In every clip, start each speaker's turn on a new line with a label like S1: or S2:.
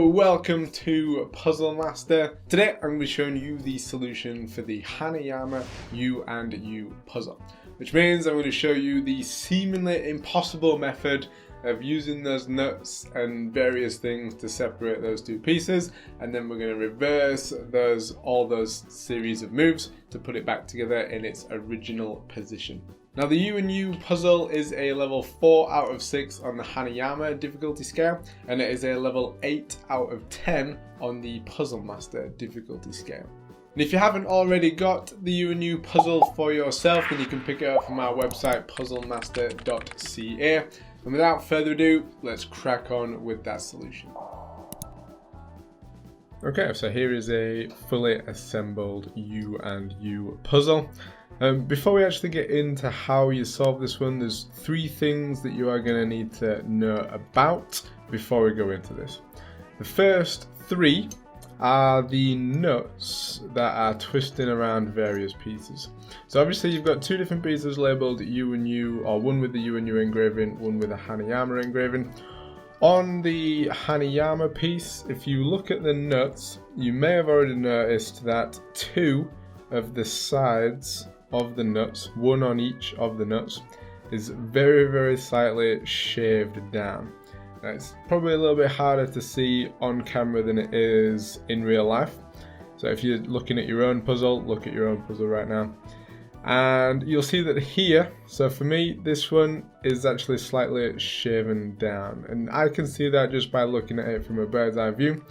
S1: Hello, welcome to Puzzle Master. Today I'm going to be showing you the solution for the Hanayama U&U puzzle, which means I'm going to show you the seemingly impossible method of using those nuts and various things to separate those two pieces, and then we're going to reverse all those series of moves to put it back together in its original position. Now the U&U puzzle is a level 4 out of 6 on the Hanayama difficulty scale, and it is a level 8 out of 10 on the Puzzle Master difficulty scale. And if you haven't already got the U&U puzzle for yourself, then you can pick it up from our website puzzlemaster.ca. And without further ado, let's crack on with that solution. Okay, so here is a fully assembled U&U puzzle. Before we actually get into how you solve this one, there's 3 things that you are going to need to know about before we go into this. The first 3 are the nuts that are twisting around various pieces. So obviously you've got 2 different pieces labelled U&U, or one with the U&U engraving, one with a Hanayama engraving. On the Hanayama piece, if you look at the nuts, you may have already noticed that 2 of the sides of the nuts, one on each of the nuts, is very slightly shaved down. Now, it's probably a little bit harder to see on camera than it is in real life. So if you're looking at your own puzzle, look at your own puzzle right now. And you'll see that here, so for me, this one is actually slightly shaven down. And I can see that just by looking at it from a bird's eye view.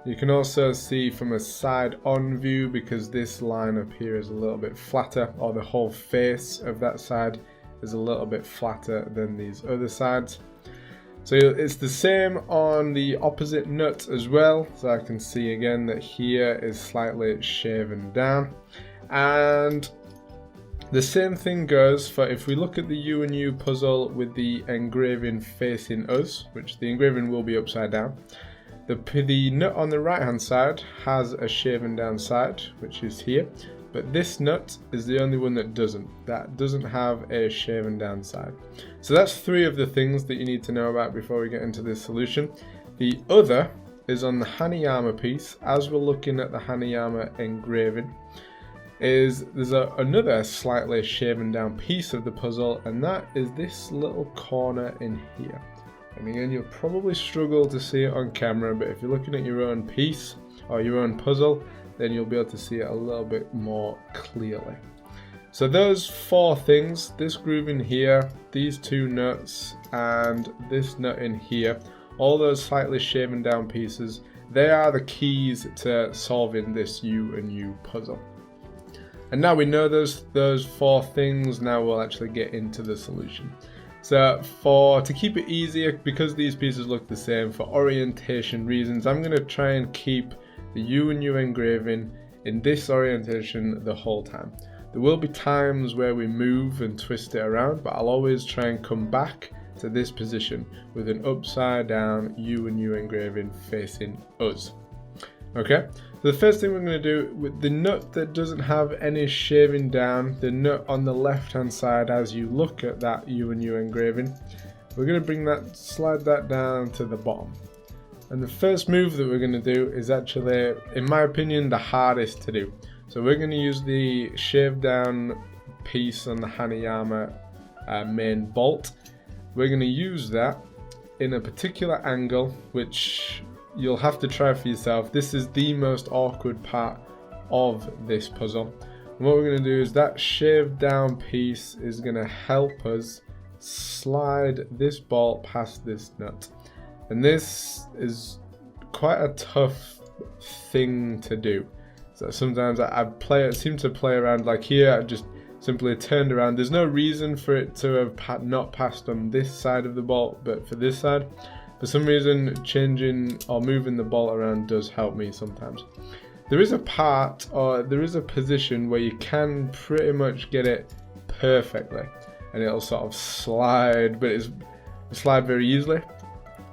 S1: You can also see from a side-on view, because this line up here is a little bit flatter, or the whole face of that side is a little bit flatter than these other sides. So it's the same on the opposite nut as well. So I can see again that here is slightly shaven down. And the same thing goes for if we look at the U&U puzzle with the engraving facing us, which the engraving will be upside down. The nut on the right hand side has a shaven down side, which is here, but this nut is the only one that doesn't have a shaven down side. So that's 3 of the things that you need to know about before we get into this solution. The other is on the Hanayama piece. As we're looking at the Hanayama engraving, there's another slightly shaven down piece of the puzzle, and that is this little corner in here. And again, you'll probably struggle to see it on camera, but if you're looking at your own piece or your own puzzle, then you'll be able to see it a little bit more clearly. So those 4 things, this groove in here, these 2 nuts, and this nut in here, all those slightly shaven down pieces, they are the keys to solving this U&U puzzle. And now we know those 4 things, now we'll actually get into the solution. So to keep it easier, because these pieces look the same, for orientation reasons, I'm going to try and keep the U&U engraving in this orientation the whole time. There will be times where we move and twist it around, but I'll always try and come back to this position with an upside down U&U engraving facing us. Okay, so the first thing we're going to do with the nut that doesn't have any shaving down, the nut on the left hand side as you look at that U&U engraving, we're going to slide that down to the bottom. And the first move that we're going to do is actually, in my opinion, the hardest to do. So we're going to use the shaved down piece on the Hanayama main bolt. We're going to use that in a particular angle, which you'll have to try for yourself. This is the most awkward part of this puzzle. And what we're going to do is that shaved down piece is going to help us slide this bolt past this nut. And this is quite a tough thing to do. So sometimes I seem to play around, like here I just simply turned around. There's no reason for it to have not passed on this side of the bolt, but for this side. For some reason, changing or moving the bolt around does help me sometimes. There is a part, or there is a position where you can pretty much get it perfectly, and it'll sort of slide, but it'll slide very easily.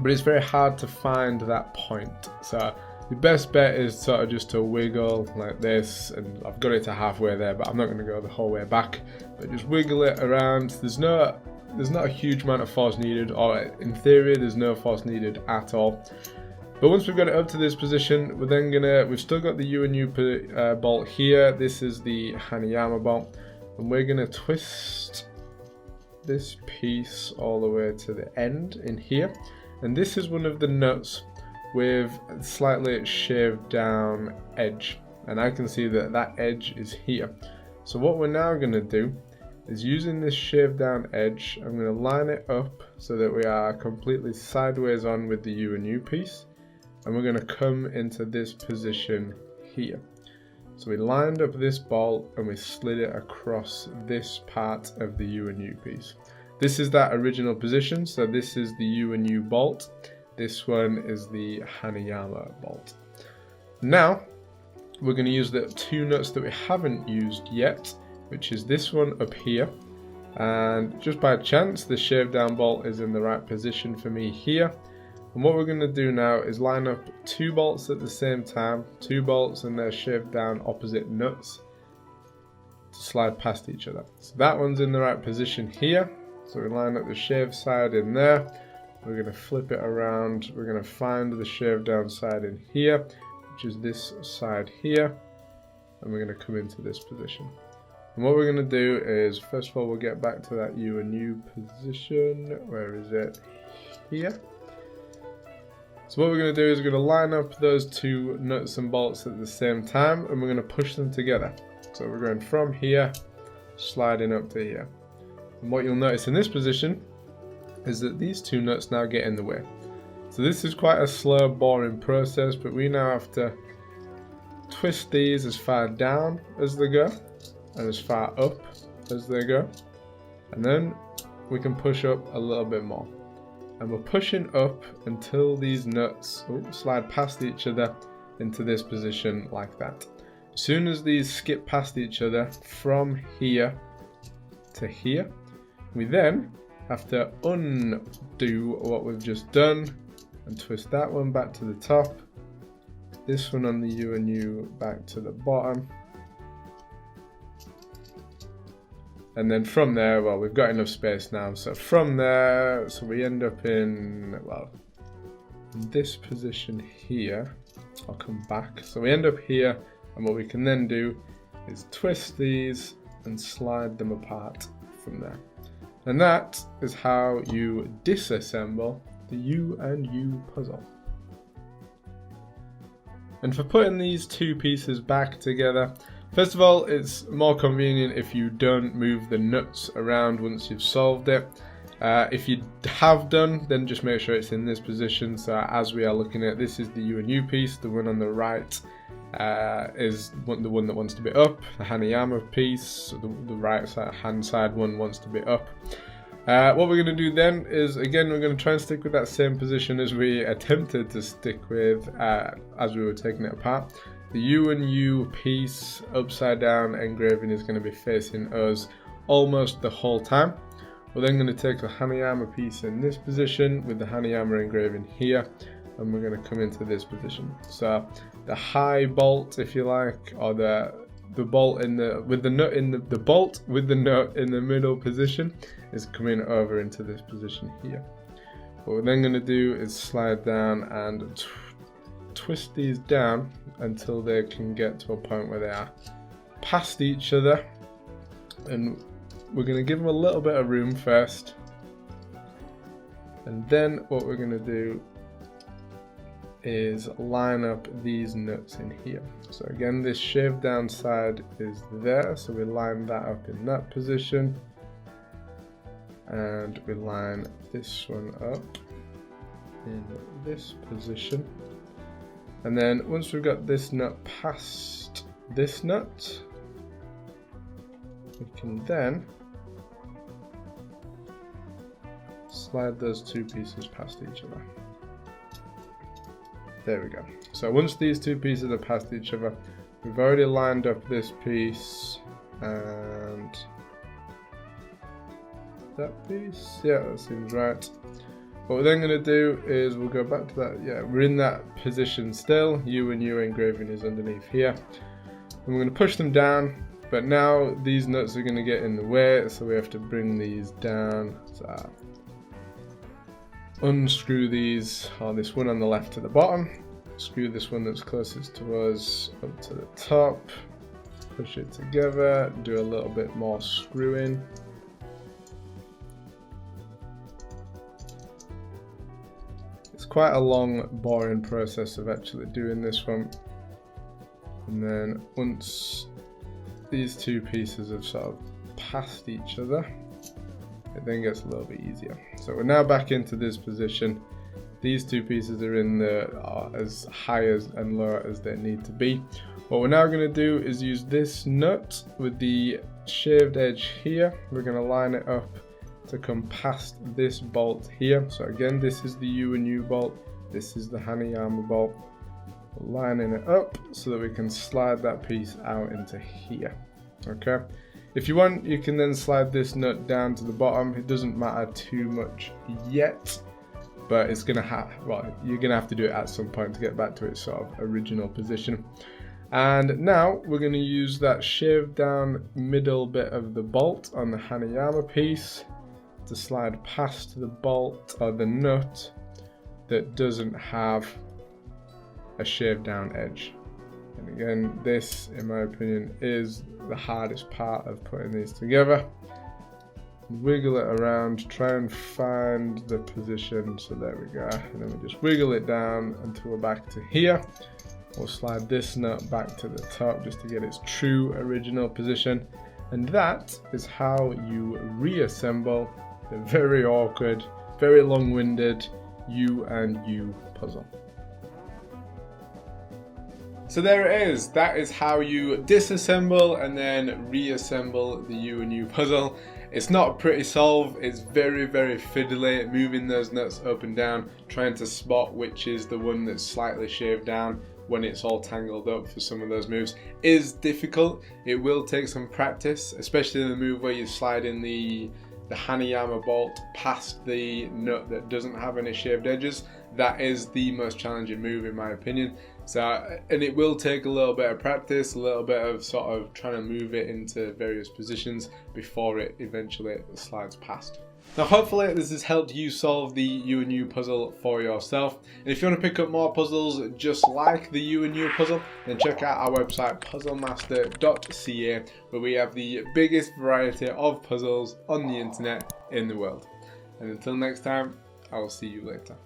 S1: But it's very hard to find that point. So the best bet is sort of just to wiggle like this, and I've got it to halfway there, but I'm not going to go the whole way back. But just wiggle it around. There's not a huge amount of force needed, or in theory there's no force needed at all. But once we've got it up to this position, we've still got the U&U bolt here. This is the Hanayama bolt, and we're gonna twist this piece all the way to the end in here. And this is one of the nuts with a slightly shaved down edge, and I can see that that edge is here. So what we're now gonna do is, using this shaved down edge, I'm gonna line it up so that we are completely sideways on with the U&U piece. And we're going to come into this position here. So we lined up this bolt and we slid it across this part of the U&U piece. This is that original position, so this is the U&U bolt. This one is the Hanayama bolt. Now we're going to use the two nuts that we haven't used yet, which is this one up here. And just by chance, the shaved down bolt is in the right position for me here. And what we're going to do now is line up two bolts at the same time, two bolts and their shaved down opposite nuts to slide past each other. So that one's in the right position here. So we line up the shaved side in there. We're going to flip it around. We're going to find the shaved down side in here, which is this side here. And we're going to come into this position. And what we're going to do is, first of all, we'll get back to that U&U position. Where is it? Here. So what we're going to do is we're going to line up those two nuts and bolts at the same time, and we're going to push them together. So we're going from here, sliding up to here. And what you'll notice in this position is that these two nuts now get in the way. So this is quite a slow, boring process, but we now have to twist these as far down as they go and as far up as they go. And then we can push up a little bit more. And we're pushing up until these nuts slide past each other into this position like that. As soon as these skip past each other from here to here, we then have to undo what we've just done and twist that one back to the top, this one on the U&U back to the bottom. And then from there, well, we've got enough space now. So from there, so we end up in, well, in this position here. I'll come back. So we end up here, and what we can then do is twist these and slide them apart from there. And that is how you disassemble the U&U puzzle. And for putting these two pieces back together, first of all, it's more convenient if you don't move the nuts around once you've solved it. If you have done, then just make sure it's in this position. So as we are looking at, this is the U&U piece, the one on the right is the one that wants to be up. The Hanayama piece, the right side, hand side one wants to be up. What we're going to do then is, again, we're going to try and stick with that same position as we attempted to stick with as we were taking it apart. The U&U piece upside down engraving is going to be facing us almost the whole time. We're then going to take the Hanayama piece in this position with the Hanayama engraving here, and we're going to come into this position. So the high bolt, if you like, or the bolt with the nut in the bolt with the nut in the middle position is coming over into this position here. What we're then going to do is slide down and twist these down until they can get to a point where they are past each other, and we're going to give them a little bit of room first, and then what we're going to do is line up these nuts in here. So again, this shaved down side is there, so we line that up in that position, and we line this one up in this position. And then once we've got this nut past this nut, we can then slide those two pieces past each other. There we go. So once these two pieces are past each other, we've already lined up this piece and that piece. Yeah, that seems right. What we're then going to do is we'll go back to that. Yeah, we're in that position still. U&U engraving is underneath here. And we're going to push them down, but now these nuts are going to get in the way, so we have to bring these down. So unscrew these, or this one on the left to the bottom, screw this one that's closest to us up to the top, push it together, do a little bit more screwing. It's quite a long, boring process of actually doing this one. And then once these two pieces have sort of passed each other, it then gets a little bit easier. So we're now back into this position. These two pieces are in the as high as and low as they need to be. What we're now going to do is use this nut with the shaved edge here. We're going to line it up to come past this bolt here. So again, this is the U&U bolt, this is the Hanayama bolt. We're lining it up so that we can slide that piece out into here. Okay, if you want, you can then slide this nut down to the bottom. It doesn't matter too much yet, but it's gonna have, well, you're gonna have to do it at some point to get back to its sort of original position. And now we're going to use that shaved down middle bit of the bolt on the Hanayama piece to slide past the bolt or the nut that doesn't have a shaved down edge. And again, this in my opinion is the hardest part of putting these together. Wiggle it around, try and find the position. So there we go, and then we just wiggle it down until we're back to here. We'll slide this nut back to the top just to get its true original position. And that is how you reassemble the very awkward, very long-winded U&U puzzle. So there it is. That is how you disassemble and then reassemble the U&U puzzle. It's not a pretty solve. It's very, very fiddly, moving those nuts up and down, trying to spot which is the one that's slightly shaved down when it's all tangled up for some of those moves is difficult. It will take some practice, especially in the move where you slide in the Hanayama bolt past the nut that doesn't have any shaved edges. That is the most challenging move in my opinion. So, and it will take a little bit of practice, a little bit of sort of trying to move it into various positions before it eventually slides past. Now hopefully this has helped you solve the U&U puzzle for yourself. And if you want to pick up more puzzles just like the U&U puzzle, then check out our website puzzlemaster.ca, where we have the biggest variety of puzzles on the internet in the world. And until next time, I will see you later.